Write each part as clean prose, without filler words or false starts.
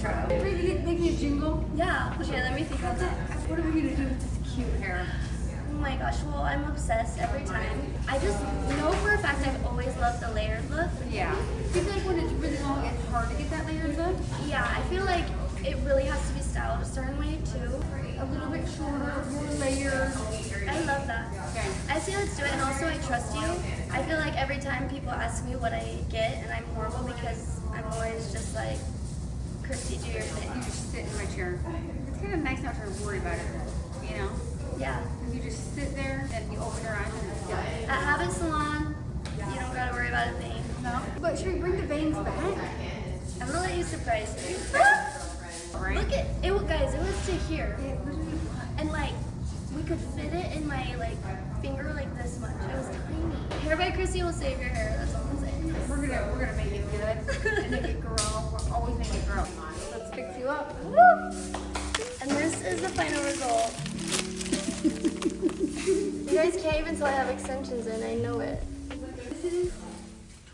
intro. Are we making a jingle? Yeah. Okay, let me think about that. What are we gonna do with this cute hair? Oh my gosh, well, I'm obsessed every time. I just know for a fact I've always loved the layered look. Yeah. Do you feel like when it's really long, it's hard to get that layered look? Yeah, I feel like it really has to be styled a certain way too. A little bit shorter, more layered. I love that. Okay. I say let's do it, and also I trust you. I feel like every time people ask me what I get, and I'm horrible because I'm always just like, Chrissy, do your thing. You just sit in my chair. It's kind of nice not to worry about it, you know? Yeah. You just sit there and you open your eyes and it's done. At Habit Salon, you don't gotta worry about a thing. No? But should we bring the bangs back? I'm gonna let you surprise me. Right? Look at it, guys. It was to here, and like we could fit it in my like finger like this much. It was tiny. Hair by Chrissy will save your hair. That's all I'm saying. We're gonna make it good and make it grow. We're always making it grow. Let's fix you up. Woo! And this is the final result. You guys can't even tell I have extensions in. I know it. This is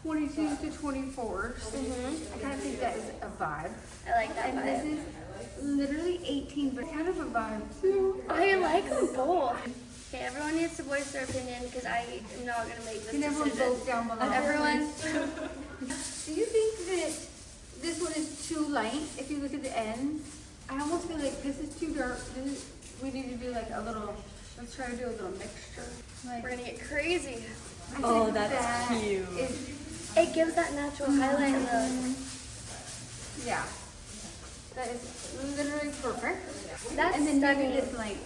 22 to 24. I kind of think that is a vibe. I like that And vibe. this is literally 18, but kind of a vibe too. I like them both. Okay, everyone needs to voice their opinion because I am not gonna make this Can everyone decision. vote down below? Everyone. Do you think that this one is too light? If you look at the ends, I almost feel like this is too dark. We need to do like a little. Let's try to do a little mixture. Like, We're gonna get crazy. I Oh, think that's that cute. It gives that natural highlight look. Yeah, that is literally perfect. That's And then maybe stunning. this like.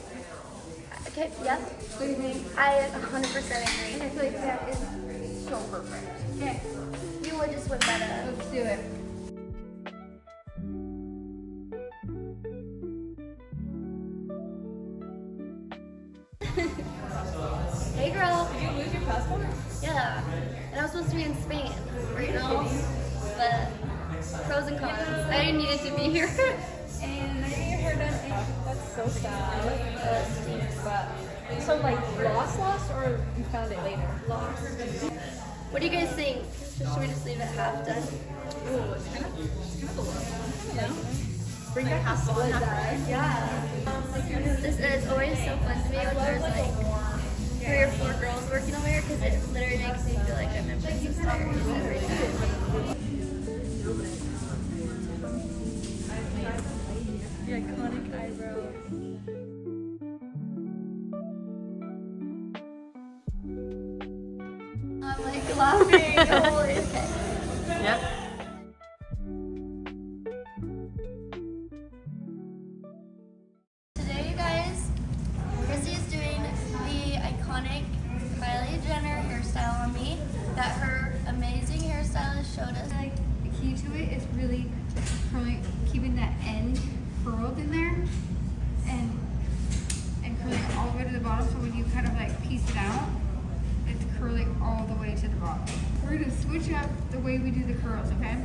Okay, yeah. What do you think? I 100% agree. I feel like that is so perfect. Okay, You would just whip that up. let's do it. Hey girl. Did you lose your passport? Yeah. And I was supposed to be in Spain right now. But pros and cons. I didn't need it to be here. And I get your hair done. That's so sad. But so like lost, or you found it later? Lost. What do you guys think? Should we just leave it half done? Ooh, it's kind of a look. I don't know. Bring back the split dye. Yeah. This is always so fun to me when there's like 3 or 4 girls working over here because it literally makes me feel like I'm in Princess Diaries every time. The iconic eyebrows. I'm like laughing. Holy okay. Yep. Today, you guys, Chrissy is doing the iconic Kylie Jenner hairstyle on me that her amazing hairstylist showed us. Like the key to it is really curling, keeping that end curled in there, and curling it all the way to the bottom. So when you kind of like piece it out, it's curling all the way to the bottom. We're gonna switch up the way we do the curls, okay?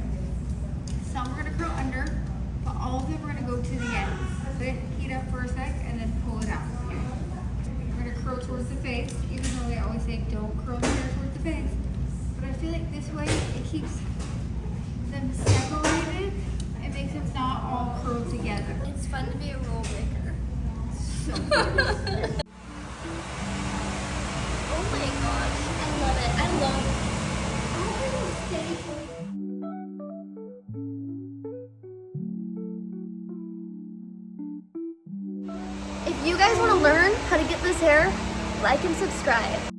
Some we're gonna curl under, but all of them we're gonna go to the ends. Let it heat up for a sec and then pull it out. Okay? We're gonna curl towards the face, even though they always say don't curl the hair towards the face. But I feel like this way it keeps them separated. It makes them not all curled together. It's fun to be a rule breaker. So good. Oh my gosh, I love it. I love it. If you guys want to learn how to get this hair, like and subscribe.